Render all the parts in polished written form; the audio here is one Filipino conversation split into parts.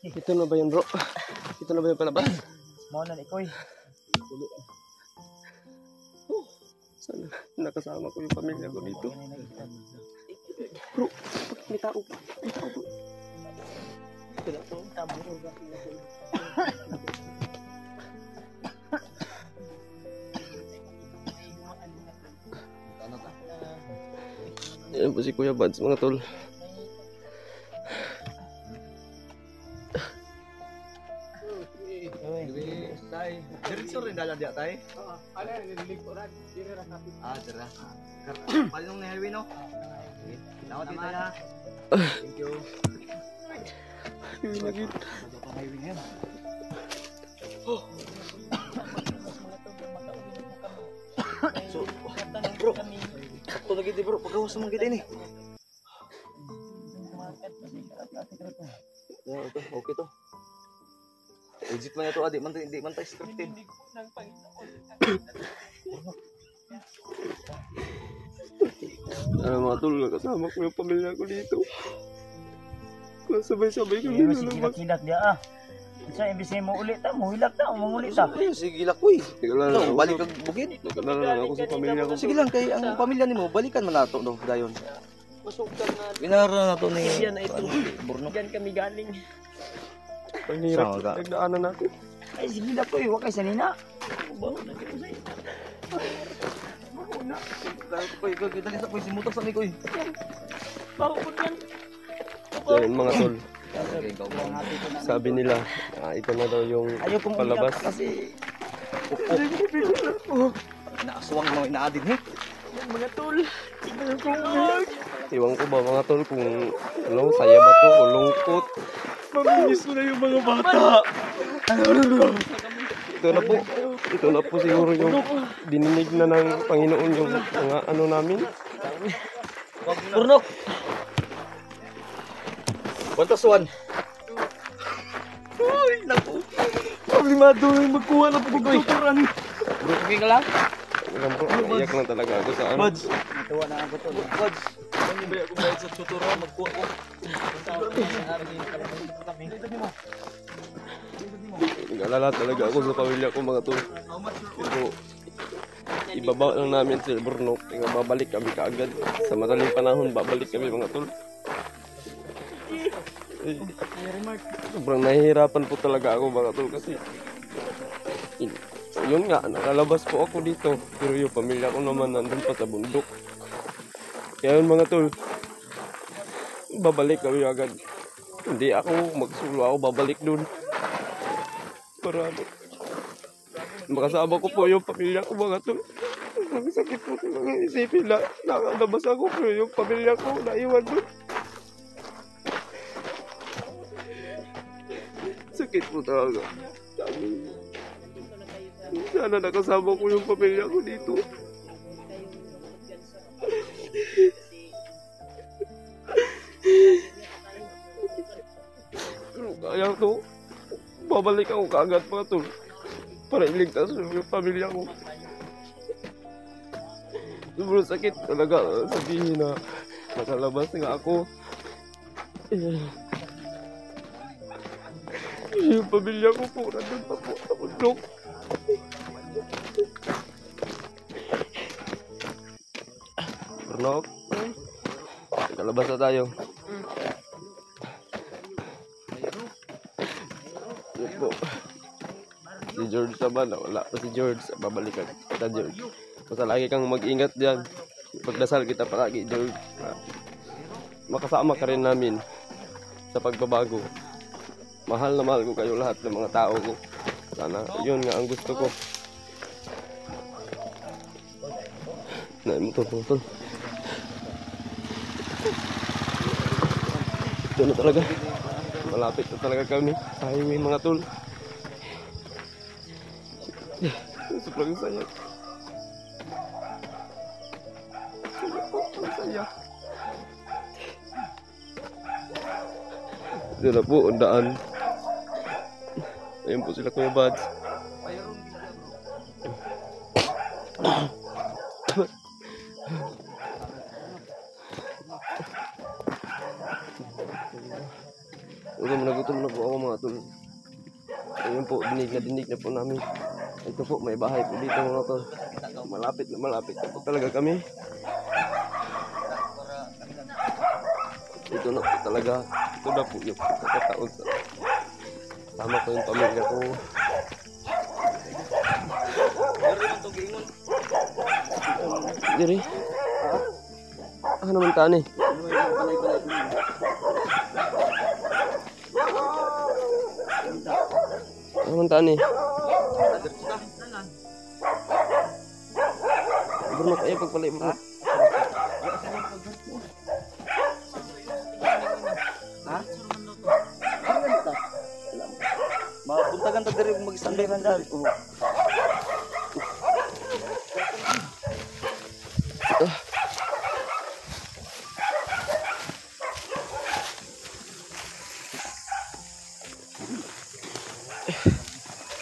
Ito na ba yun, bro? Ito na ba yung palabas? Mau na ikoy. Sana nakasama ko yung pamilya ko dito. Bro, may tao. May tao, bro. Ayan po si Kuya Bads, mga tol. Diretso rin dalan dia tay. Oo, ano nililikuran, dire ra kapit. Dira. Palinong ni highway no. Tawad dito ya. Thank you. Yung lagi. Highway ngayon. So, bro. Sakto lagi di bro, pagawas mo kita ini. Ya, okay to. Exit man ito, di man tayo scripted. Mga tol, kasama ko yung pamilya ko dito. Sabay-sabay kami Sige, nalabas. hilak-hilak dia ah. Sa imbis mo ulit ta, mo hilak ta, mo ulit ta. Sige lang, uy. Nagkalala lang Balik kag bukid. ako sa pamilya ko. Sige lang, kay ang pamilya nimo balikan man nato no, dayon. Masugdan na. Binara na to ni Yan na ito. Burno. Diyan kami galing. Panghirap, nagdaanan natin. Ay sige lang ko, wa kay sanina. Dali sa pwede mutas ni koy. Bakit yan? So yun mga tol, sabi nila, ito na daw yung Ayaw kong palabas. umiyak kasi Naaswang mo inaadin he. Yan mga tol. Iwan ko ba mga tol kung ano, saya ba to o lungkot. Maminis ko na yung mga bata. Ito na po siguro yung dininig na ng Panginoon yung mga ano namin. Burnok. 1+1. Uy, naku. Problemado yung magkuha ng pagkuturan. Bro, okay ka lang? Alam po, iyak na talaga ako sa ano. Buds. natuwa na ako to. Buds. Ano ba ako bayad sa tuturan? Magkuha ko. Nag-alala talaga ako sa pamilya ko mga tol. Ito, ibaba lang namin sa Burnok. Babalik kami kaagad. Sa madaling panahon, babalik kami mga tol. Eh, sobrang nahihirapan po talaga ako mga tol kasi yun nga, nakalabas po ako dito pero yung pamilya ko naman nandun pa sa bundok. Kaya yun mga tol, babalik kami agad. Hindi ako magsulo, ako babalik dun para makasama ko po yung pamilya ko mga tol. Ang sakit po talaga isipin na nakalabas ako pero yung pamilya ko naiwan dun. Sakit po talaga. Sana nakasama ko yung pamilya ko dito. Pero kaya to, babalik ako kaagad mga tol para iligtas yung pamilya ko. Sobrang sakit talaga sabihin na nakalabas nga ako. Yung pamilya ko po, nandun pa po sa bundok. Burnok, nakalabas na tayo. Yun po. Si George naman, wala pa si George. Babalikan kita, George. Basta lagi kang mag-ingat dyan. Pagdasal kita palagi, George. Makasama ka rin namin sa pagbabago. Mahal na mahal ko kayo lahat ng mga tao ko. Sana yun nga ang gusto ko. Naimutol. Ito na talaga. Malapit na talaga kami sa highway mga tol. Sobrang saya. Sobrang saya. Ito na po, ang daan. Ayun po sila Kuya Bads. gutom na po ako mga tol. Ayun po, dinig na po namin. Ito po, may bahay po dito mga tol. Malapit na po talaga kami. Ito na po talaga. Ito na po yung pagkakataon sa tama ko yung pamilya ko. Diri. Ah, naman tani. Naman tani. Bernok ayo pagpalay mo. Ha? Mapuntagan ta diri mag-standby ra dali.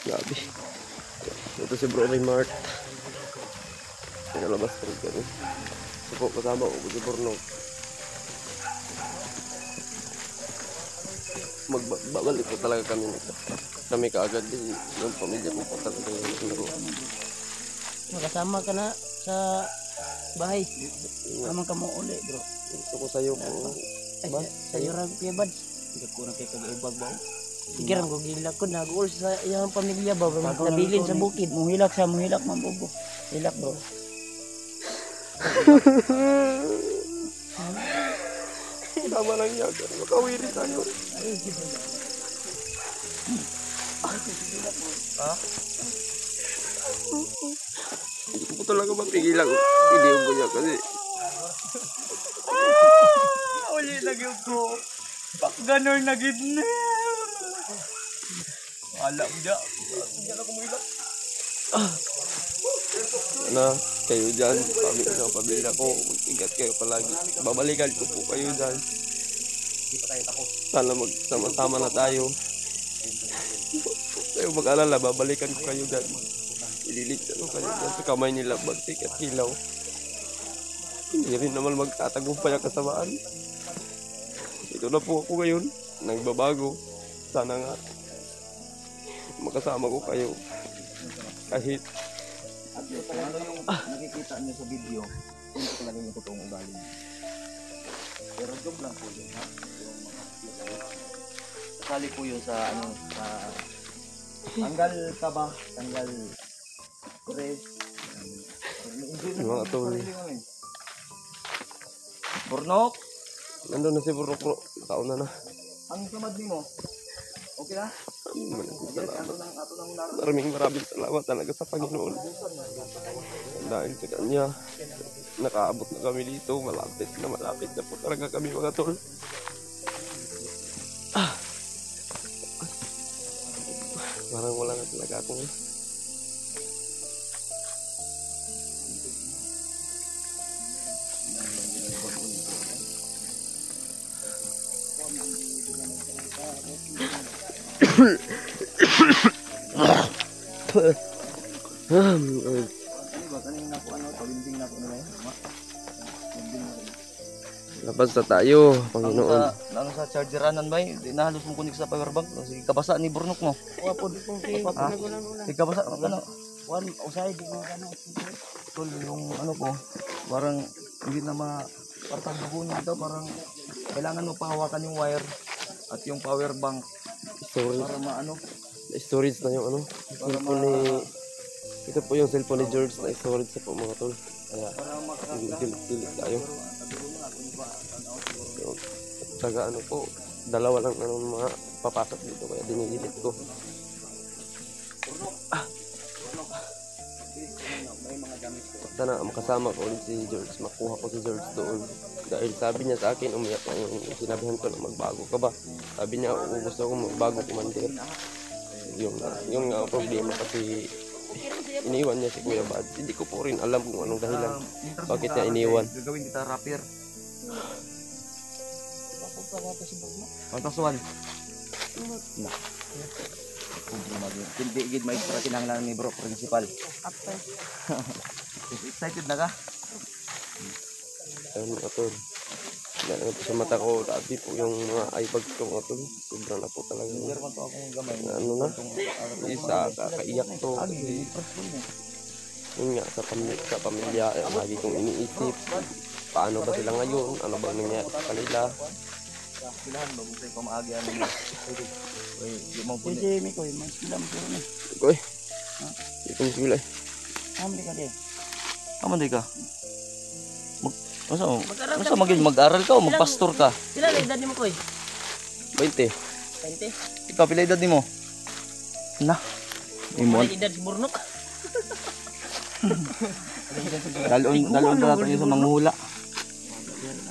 Grabe. Ito si Bro Raymart. Nalabas pa rin kami. Ito po, kasama ko si Burnok. Babalik po talaga kami nito. Kami kaagad din. Yung pamilya ko po talaga yung laro. Makasama ka na sa bahay. Naman ka mo uli, bro. Gusto ko sa'yo po. Ay, sa'yo rin, Kuya Bads. Hindi ko na kayo kag-ibag ba? Sige rin, kung gilak ko, nag-uol sa iyang pamilya ba? Nabilin sa bukid. Muhilak mambubo. Hilak, bro. Tama lang yan. Makawiri tayo. Ha? Hindi ko po talaga mapigilan. Video ko niya kasi. Uli lagi ko. Bak ganun na gid na. Wala mo dyan. Diyan ako muhilak. Na, kayo dyan. Pamilya ko. Mag-ingat kayo palagi. Babalikan ko po kayo dyan. Sana magsama-sama na tayo. Kayo mag-alala. Babalikan ko kayo dyan. Ililigtan ko kayo dyan sa kamay nila. Bagtik at hilaw. Hindi rin naman magtatagumpay ang kasamaan. Ito na po ako ngayon. Nagbabago. Sana nga makasama ko kayo. Kahit At yung ano yung nakikita niyo sa video, yun ko talaga yung totoong ugali niyo. Pero job lang po yun, ha? Yung mga kasali po yun sa ano, sa tanggal taba, tanggal kures. yung mga tol. Burnok, Nandun na si Burnok bro. Taon na na. ang samad mo. Okay na? Maraming salamat talaga sa Panginoon. Dahil sa Kanya, nakaabot na kami dito. Malapit na po talaga kami mga tol. Parang wala na talaga akong labas na tayo, Panginoon. Ano sa chargeranan ba yun? Nahalos mo kunik sa powerbank. Sige kabasa ni Burnok mo. Wapod kong kayo. Sige kabasa. Ano? One, usay, di mo gano'n. Tol, yung ano ko, parang hindi na parang dugo niya ito. Parang kailangan mo pahawakan yung wire at yung power bank Storage, para maano. storage na yung ano. Cellphone ni... Ito po yung cellphone ni George na storage na po mga tol. Kaya, pilit tayo. Taga ano po, dalawa lang ano mga papasok dito kaya dinigilit ko. Sana makasama ko ulit si George, makuha ko si George doon. Dahil sabi niya sa akin, umiyak na yung sinabihan ko na magbago ka ba. Sabi niya, gusto ko magbago kumandir. Yung problema kasi iniwan niya si Kuya Bad. Hindi ko po rin alam kung anong dahilan. Bakit niya iniwan? Gagawin kita rapper. Pagkasuan. Nah. Hindi gid may extra kinahanglan ni bro principal. Excited na ka? Ayun mga tol. Dahil po sa mata ko, dati po yung mga eye bags ko mga tol. Sobrang na po talaga. Ano na, isa, kakaiyak to. Yun nga, sa pamilya, lagi kong iniisip. Paano ba sila ngayon? Ano bang nangyari sa kanila? Bilahan ba mo sa pamaagi ano mo? Oy, di mo pud. Sige, Mikoy, mas bilang po na. Koy, itong sila. Amri ka din. Aman di ka. Masa mag-aral ka o magpastor ka? Pila na edad ni mo, Koy? 20. 20? Ikaw pila edad nimo? Na. Imo Pila edad si Burnok? dalon pa natin sa manghula.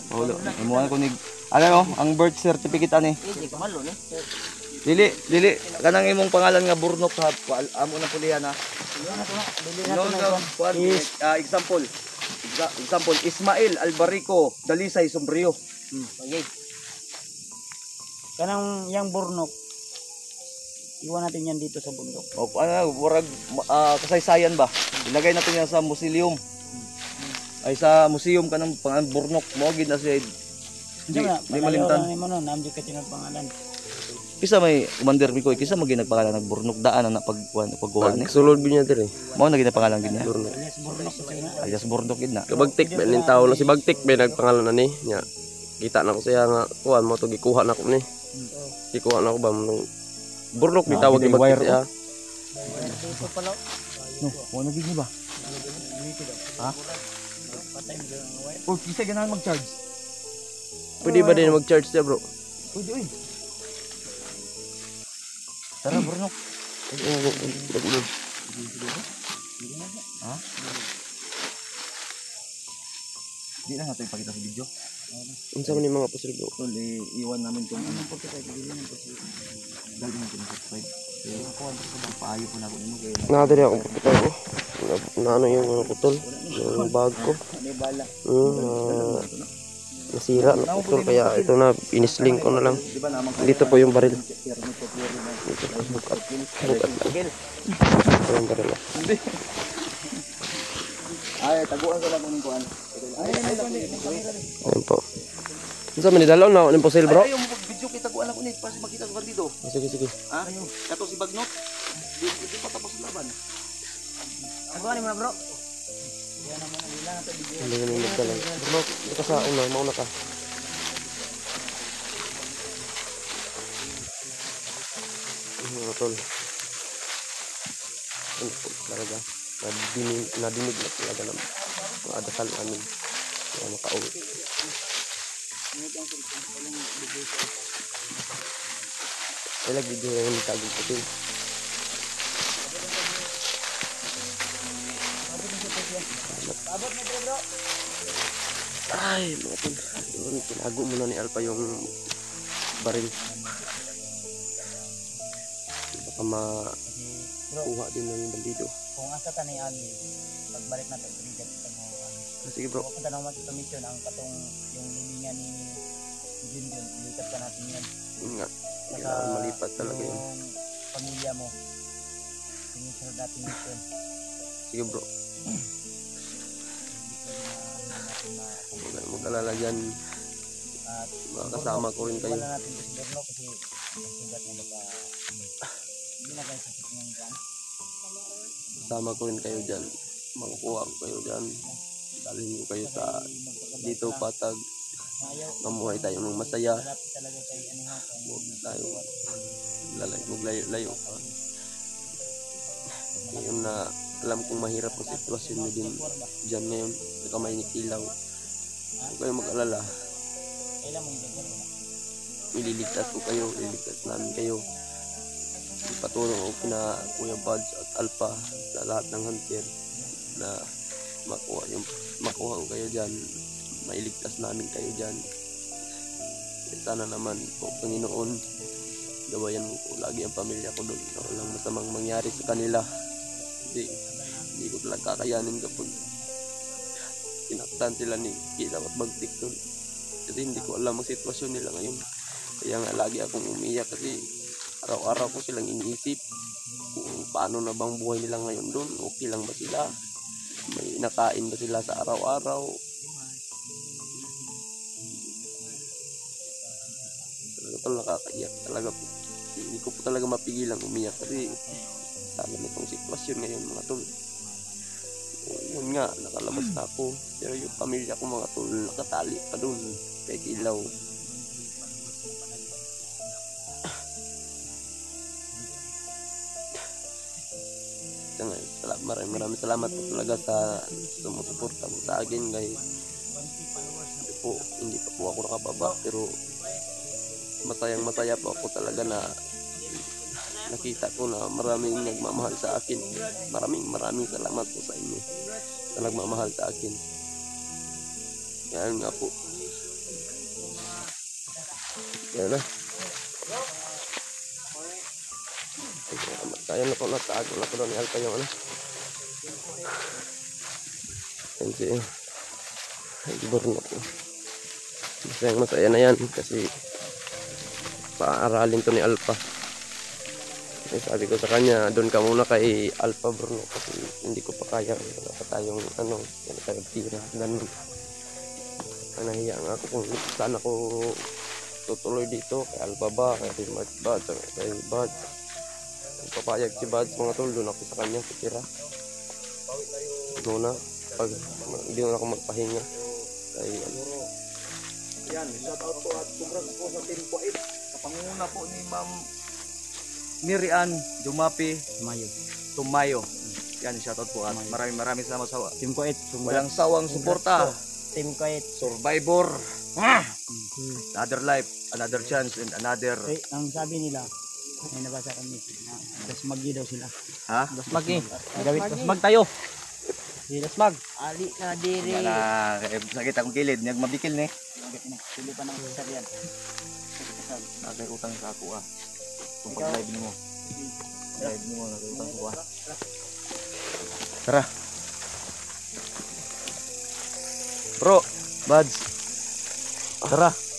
Mahula. Imuha ko ni ano ang birth certificate ani. Hindi ko malo ni. Dili kanang imong pangalan nga Burnok ha. Amo na pulihan ha. Dili na No, to na. example. Example Ismail Albarico Dalisay Sombrio. Okay. Kanang yang Burnok. Iwan natin yan dito sa bundok. O ano, warag kasaysayan ba? Ilagay natin yan sa museum. Ay sa museum kanang pangalan Burnok mo gid na siya. Di malimtan. Ni mo no, namdi ka tinang pangalan. Kisa may commander Mikoy, kisa mo ginagpangalan ng Burnok daan na pagkuhan ni. Sulod niya dire. Mao na ginagpangalan gid niya. Burnok. Alias Burnok sa na. Alias Burnok gid na. Kabagtik ba ning tao na si Bagtik ba nagpangalan na ni nya. Kita na ko siya nga kuan mo to gikuha na ko ni. Gikuha na ko ba mo Burnok ni tawag ni Bagtik siya. Dito pala. No, mo na gid ni ba? Ha? Patay mo ang wire. O kisa ganahan mag-charge. Pwede ba din mag-charge siya, bro? Pwede oy. Tara Burnok. Ha? Di na natin ipakita sa video. Unsa man ni mga pusil, bro? Tol, iwan namin kung ano po tayo bibili ng pusil. Dali natin subscribe. Kaya ako ang paayo po na ako nimo kay Nadali ako pagkita ko. Na ano yung ano putol? Yung bag ko. May bala. Nasira na putol kaya ito na inisling ko na lang. Dito po yung baril. Dito po bukat. Bukat lang. Ito yung baril. ay taguan sa lang ning kuan. Ayan po. Unsa man ni dalaw na ako ng pusil, bro? Ay yung video kita taguan ako ni para makita sa dito. Sige, sige. Ha? Kato si Bagnot. Di pa tapos laban. Ano ni mo bro? Hindi naman magkalang. Bro, ito sa una, mauna ka. Mga tol. Ano po talaga. Nadinig na talaga ng mga dasal namin. Kaya makauwi. Ay, video na yung tagong putin. Ay, mga tol. Yun, tinago muna ni Alpha yung baril. Baka makuha din ng bandido. Kung asa ta ni Ami, pagbalik na to, dito kita mo. Sige bro. Kung tanong mo sa mission ang katong yung lilingan ni Junjun, ilipat ka natin yan. Yun nga. Saka Kailangan malipat talaga yun. yung pamilya mo, sinisunod natin mission. Sige bro. Huwag na mag-alala dyan. At Makakasama ko rin kayo. wala natin ito si Borno kasi nagsugat na baka hindi na kayo sakit ng dyan. Kasama ko rin kayo dyan. Makukuha ko kayo dyan. Dalhin ko kayo sa dito patag. Mamuhay tayo ng masaya. Malapit talaga kay ano nga. Huwag tayo maglayo-layo pa. Ngayon na alam kong mahirap ang sitwasyon nyo din dyan ngayon. Saka may nikilaw. Huwag kayong mag-alala. Kailan mong gagawin mo na? Ililigtas ko kayo. Ililigtas namin kayo. Patulong ako kina Kuya Buds at Alpha sa lahat ng hunter na makuha ko kayo dyan. Mailigtas namin kayo dyan. Sana naman po Panginoon, gawayan mo po lagi ang pamilya ko doon na walang masamang mangyari sa kanila. Hindi ko talaga kakayanin kapag tinaktan sila ni Kilaw at Bagtik doon. Kasi hindi ko alam ang sitwasyon nila ngayon. Kaya nga lagi akong umiyak kasi araw-araw ko silang iniisip kung paano na bang buhay nila ngayon doon. Okay lang ba sila? May nakain ba sila sa araw-araw? tol, nakakaiyak talaga po. Hindi ko po talaga mapigilan umiyak kasi sana nitong sitwasyon ngayon mga tol. Yun nga, nakalabas na ako. Pero yung pamilya ko mga tol, nakatali pa dun kay Ilaw. Maraming salamat po talaga sa sumusuporta po sa akin guys. Hindi pa po ako nakababa pero masaya po ako talaga na nakita ko na maraming nagmamahal sa akin. Maraming salamat po sa inyo na nagmamahal sa akin. Yan nga po. Yan na. Kaya na po natago na po doon ni Alpa yung ano. Yan si Burno po. Masaya na yan kasi paaralin to ni Alpa. Sabi ko sa kanya, doon ka muna kay Alpa Burno kasi hindi ko pa kaya. Wala pa tayong ano, wala tayong tira. Ganun. Nahiya nga ako kung saan ako tutuloy dito. Kay Alpa ba, kay Mark ba, kay Bad. Kung papayag si Bad, mga tol, doon ako sa kanya titira. Muna, pag hindi na ako magpahinga. Kay ano. Yan, shout out po at congrats po sa Team Kuwait. Kapanguna po ni Ma'am Mirian Dumapi Tumayo. Yan, shout out po at maraming salamat sa Team Kuwait. walang sawang suporta. Team Kuwait. Survivor. Another life, another chance, and another... Ang sabi nila, may nabasa kami na dasmagi daw sila. Ha? Dasmagi. Gawit dasmag tayo. Si dasmag. Ali ka diri. Wala, sakit akong kilid. Niyag mabikil ni. Sili pa ng sasalian. Nakakutang sa ako ah. Kung pag-live mo. Live mo, nakakutang ko ah. Tara. Bro, Buds. Tara.